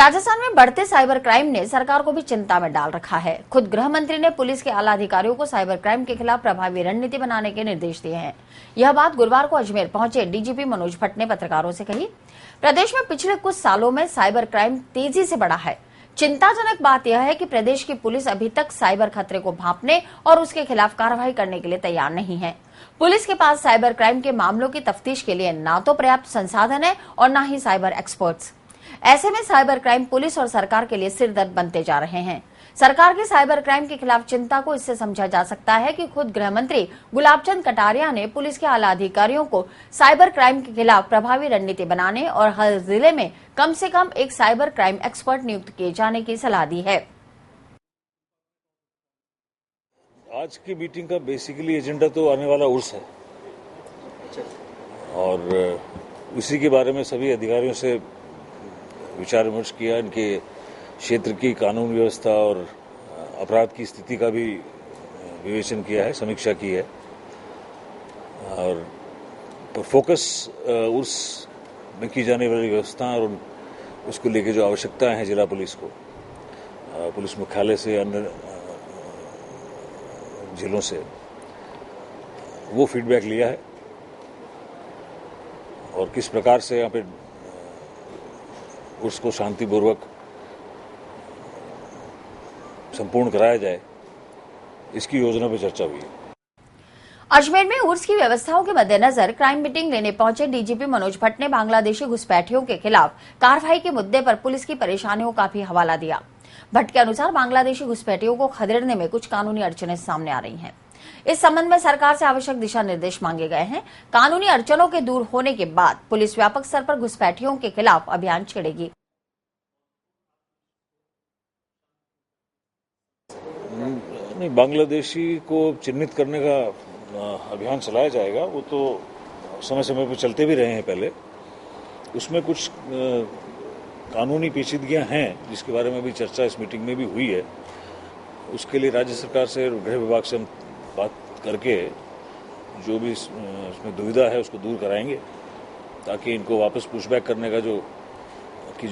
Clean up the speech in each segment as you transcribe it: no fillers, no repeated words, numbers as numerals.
राजस्थान में बढ़ते cyber crime ने सरकार को भी चिंता में डाल रखा है। खुद गृह मंत्री ने पुलिस के आला अधिकारियों को साइबर क्राइम के खिलाफ प्रभावी रणनीति बनाने के निर्देश दिए हैं। यह बात गुरुवार को अजमेर पहुंचे डीजीपी मनोज भट्ट ने पत्रकारों से कही। प्रदेश में पिछले कुछ सालों में साइबर क्राइम तेजी से बढ़ा है। चिंताजनक बात यह है कि प्रदेश की पुलिस अभी तक साइबर खतरे को भांपने और उसके खिलाफ कार्रवाई करने के लिए तैयार नहीं है। पुलिस के पास साइबर क्राइम के मामलों की तफ्तीश के लिए न तो पर्याप्त संसाधन है और न ही साइबर एक्सपर्ट्स। ऐसे में साइबर क्राइम पुलिस और सरकार के लिए सिरदर्द बनते जा रहे हैं। सरकार की साइबर क्राइम के खिलाफ चिंता को इससे समझा जा सकता है कि खुद गृह मंत्री गुलाबचंद कटारिया ने पुलिस के आला अधिकारियों को साइबर क्राइम के खिलाफ प्रभावी रणनीति बनाने और हर जिले में कम से कम एक साइबर क्राइम एक्सपर्ट नियुक्त किए जाने की सलाह दी है। आज की मीटिंग का बेसिकली एजेंडा तो आने वाला उर्स है और उसी के बारे में सभी अधिकारियों से विचार विमर्श किया। इनके क्षेत्र की कानून व्यवस्था और अपराध की स्थिति का भी विवेचन किया है, समीक्षा की है और फोकस उस में की जाने वाली व्यवस्था और उसको लेके जो आवश्यकताएं हैं जिला पुलिस को, पुलिस मुख्यालय से अन्य जिलों से, वो फीडबैक लिया है और किस प्रकार से यहाँ पे उसको शांतिपूर्वक संपूर्ण कराया जाए, इसकी योजना पर चर्चा हुई। अजमेर में उर्स की व्यवस्थाओं के मद्देनजर क्राइम मीटिंग लेने पहुंचे डीजीपी मनोज भट्ट ने बांग्लादेशी घुसपैठियों के खिलाफ कार्रवाई के मुद्दे पर पुलिस की परेशानियों का भी हवाला दिया। भट्ट के अनुसार बांग्लादेशी घुसपैठियों को खदेड़ने में कुछ कानूनी अड़चनें सामने आ रही हैं। इस संबंध में सरकार से आवश्यक दिशा निर्देश मांगे गए हैं। कानूनी अड़चनों के दूर होने के बाद पुलिस व्यापक स्तर पर घुसपैठियों के खिलाफ अभियान छेड़ेगी। नहीं, बांग्लादेशी को चिन्हित करने का अभियान चलाया जाएगा। वो तो समय समय पर चलते भी रहे हैं पहले। उसमें कुछ कानूनी पेचीदगियां हैं जिसके बारे में भी चर्चा इस मीटिंग में भी हुई है। उसके लिए राज्य सरकार से, गृह विभाग से हम बात करके जो भी इसमें दुविधा है उसको दूर कराएंगे ताकि इनको वापस पुशबैक करने का जो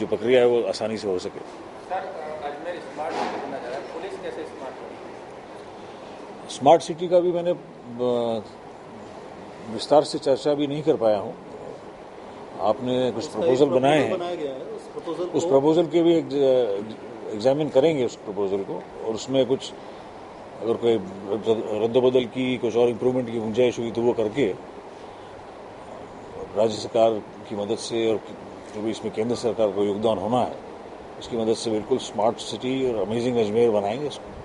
प्रक्रिया है वो आसानी से हो सके। सर, अजमेर स्मार्ट सिटी बनना जा रहा है, पुलिस कैसे स्मार्ट होगी? स्मार्ट सिटी का भी मैंने विस्तार से चर्चा भी नहीं कर पाया हूँ। आपने कुछ प्रपोजल बनाए हैं, उस प्रपोजल के भी एग्जामिन करेंगे उस प्रपोजल को और उसमें कुछ अगर कोई रद्दबदल की, कुछ और इम्प्रूवमेंट की गुंजाइश हुई तो वो करके राज्य सरकार की मदद से और जो भी इसमें केंद्र सरकार का योगदान होना है उसकी मदद से बिल्कुल स्मार्ट सिटी और अमेजिंग अजमेर बनाएंगे इसको।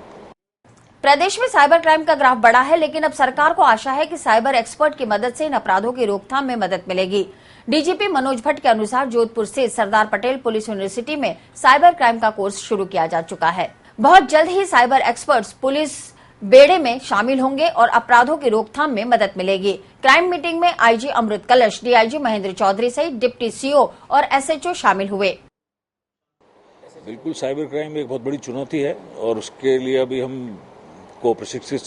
प्रदेश में साइबर क्राइम का ग्राफ बढ़ा है, लेकिन अब सरकार को आशा है कि साइबर एक्सपर्ट की मदद से इन अपराधों की रोकथाम में मदद मिलेगी। डीजीपी मनोज भट्ट के अनुसार जोधपुर से सरदार पटेल पुलिस यूनिवर्सिटी में साइबर क्राइम का कोर्स शुरू किया जा चुका है। बहुत जल्द ही साइबर एक्सपर्ट्स पुलिस बेड़े में शामिल होंगे और अपराधों की रोकथाम में मदद मिलेगी। क्राइम मीटिंग में आईजी अमृत कलश, डीआईजी महेंद्र चौधरी सहित डिप्टी सीओ और एसएचओ शामिल हुए। बिल्कुल, साइबर क्राइम एक बहुत बड़ी चुनौती है और उसके लिए अभी हम को प्रशिक्षित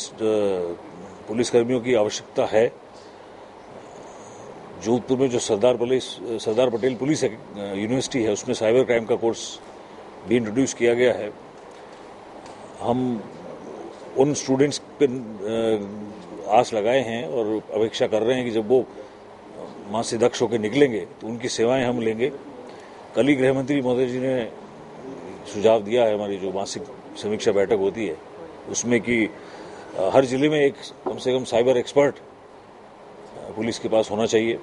पुलिसकर्मियों की आवश्यकता है। जोधपुर में जो सरदार पटेल पुलिस यूनिवर्सिटी है उसमें साइबर क्राइम का कोर्स भी इंट्रोड्यूस किया गया है। हम उन स्टूडेंट्स पे आस लगाए हैं और अपेक्षा कर रहे हैं कि जब वो वहाँ से दक्ष होकर निकलेंगे तो उनकी सेवाएं हम लेंगे। कल ही गृह मंत्री महोदय जी ने सुझाव दिया है, हमारी जो मासिक समीक्षा बैठक होती है उसमें कि हर जिले में एक कम से कम साइबर एक्सपर्ट पुलिस के पास होना चाहिए,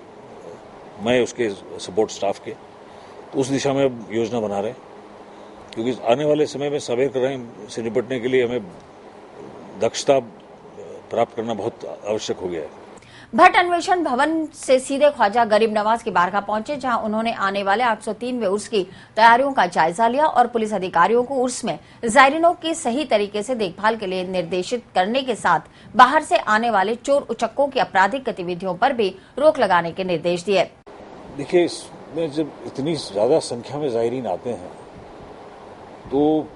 मैं उसके सपोर्ट स्टाफ के। तो उस दिशा में अब योजना बना रहे हैं क्योंकि आने वाले समय में साइबर क्राइम से निपटने के लिए हमें दक्षता प्राप्त करना बहुत आवश्यक हो गया है। भट्ट अन्वेषण भवन से सीधे ख्वाजा गरीब नवाज की बारगाह पहुंचे, जहां उन्होंने आने वाले 803वें उर्स की तैयारियों का जायजा लिया और पुलिस अधिकारियों को उर्स में जायरीनों की सही तरीके से देखभाल के लिए निर्देशित करने के साथ बाहर से आने वाले चोर उचक्कों की आपराधिक गतिविधियों पर भी रोक लगाने के निर्देश दिए। देखिए, इसमें जब इतनी ज्यादा संख्या में जायरीन आते हैं तो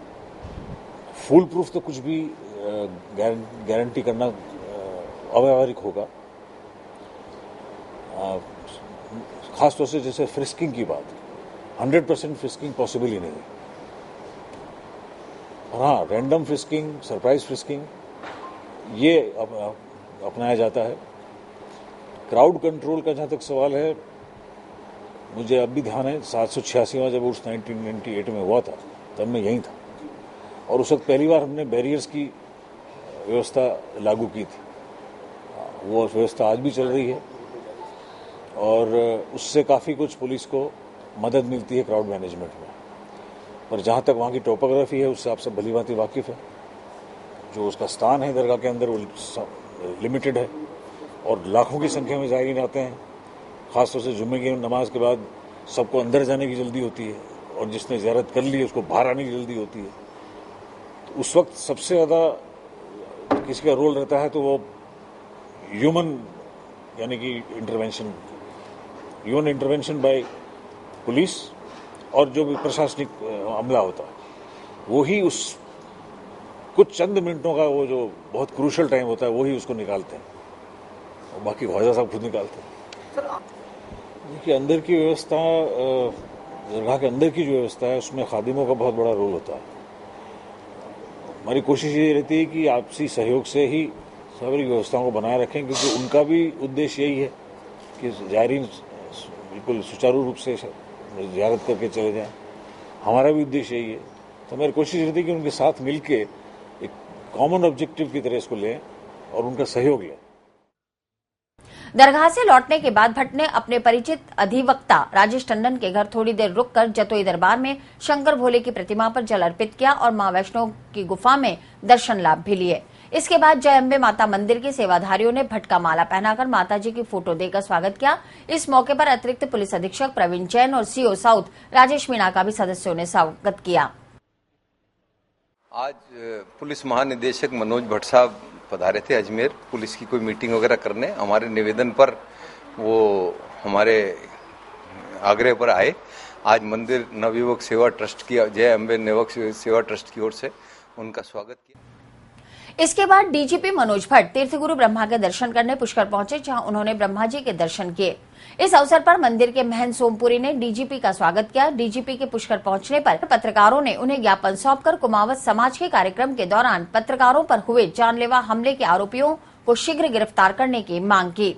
फुल प्रूफ तो कुछ भी गारंटी करना अव्यावहारिक होगा। खासतौर से जैसे फ्रिस्किंग की बात, 100% फ्रिस्किंग पॉसिबल ही नहीं है। और हाँ, रैंडम फ्रिस्किंग, सरप्राइज फ्रिस्किंग ये अपनाया जाता है। क्राउड कंट्रोल का जहां तक सवाल है, मुझे अब भी ध्यान है 786वां जब उर्स 1998 में हुआ था, तब मैं यहीं था और उस वक्त पहली बार हमने बैरियर्स की व्यवस्था लागू की थी। वो व्यवस्था आज भी चल रही है और उससे काफ़ी कुछ पुलिस को मदद मिलती है क्राउड मैनेजमेंट में। पर जहाँ तक वहाँ की टोपोग्राफी है, उससे आप सब भली भांति वाकिफ़ है। जो उसका स्थान है दरगाह के अंदर, वो लिमिटेड है और लाखों की संख्या में ज़ायरीन आते हैं। ख़ासतौर से जुम्मे की नमाज के बाद सबको अंदर जाने की जल्दी होती है और जिसने ज़ियारत कर ली उसको बाहर आने की जल्दी होती है। तो उस वक्त सबसे ज़्यादा किसी का रोल रहता है तो वो ह्यूमन यानी कि ह्यूमन इंटरवेंशन बाय पुलिस और जो भी प्रशासनिक अमला होता है, वो ही उस कुछ चंद मिनटों का वो जो बहुत क्रूशल टाइम होता है वही उसको निकालते हैं और बाकी ख्वाजा साहब खुद निकालते हैं। देखिए, अंदर की व्यवस्था, दरगाह के अंदर की जो व्यवस्था है उसमें खादिमों का बहुत बड़ा रोल होता है। हमारी कोशिश ये रहती है कि आपसी सहयोग से ही सारी व्यवस्थाओं को बनाए रखें, क्योंकि उनका भी उद्देश्य यही है कि ज़ायरीन बिल्कुल सुचारू रूप से ज़ियारत करके चले जाएं। हमारा भी उद्देश्य यही है। तो हमारी कोशिश रहती है कि उनके साथ मिलके एक कॉमन ऑब्जेक्टिव की तरह इसको लें और उनका सहयोग लें। दरगाह से लौटने के बाद भट्ट ने अपने परिचित अधिवक्ता राजेश टंडन के घर थोड़ी देर रुककर जतोई दरबार में शंकर भोले की प्रतिमा पर जल अर्पित किया और मां वैष्णो की गुफा में दर्शन लाभ भी लिए। इसके बाद जय अम्बे माता मंदिर के सेवाधारियों ने भट्ट का माला पहनाकर माताजी की फोटो देकर स्वागत किया। इस मौके पर अतिरिक्त पुलिस अधीक्षक प्रवीण जैन और सीओ साउथ राजेश मीणा का भी सदस्यों ने स्वागत किया। आज पुलिस महानिदेशक मनोज भट्ट साहब पधारे थे अजमेर पुलिस की कोई मीटिंग वगैरह करने। हमारे निवेदन पर वो हमारे आग्रह पर आए। आज मंदिर नवयुवक सेवा ट्रस्ट की, जय अम्बे नवयुवक सेवा ट्रस्ट की ओर से उनका स्वागत किया। इसके बाद डीजीपी मनोज भट्ट तीर्थगुरु ब्रह्मा के दर्शन करने पुष्कर पहुंचे, जहां उन्होंने ब्रह्मा जी के दर्शन किए। इस अवसर पर मंदिर के महंत सोमपुरी ने डीजीपी का स्वागत किया। डीजीपी के पुष्कर पहुंचने पर पत्रकारों ने उन्हें ज्ञापन सौंपकर कुमावत समाज के कार्यक्रम के दौरान पत्रकारों पर हुए जानलेवा हमले के आरोपियों को शीघ्र गिरफ्तार करने की मांग की।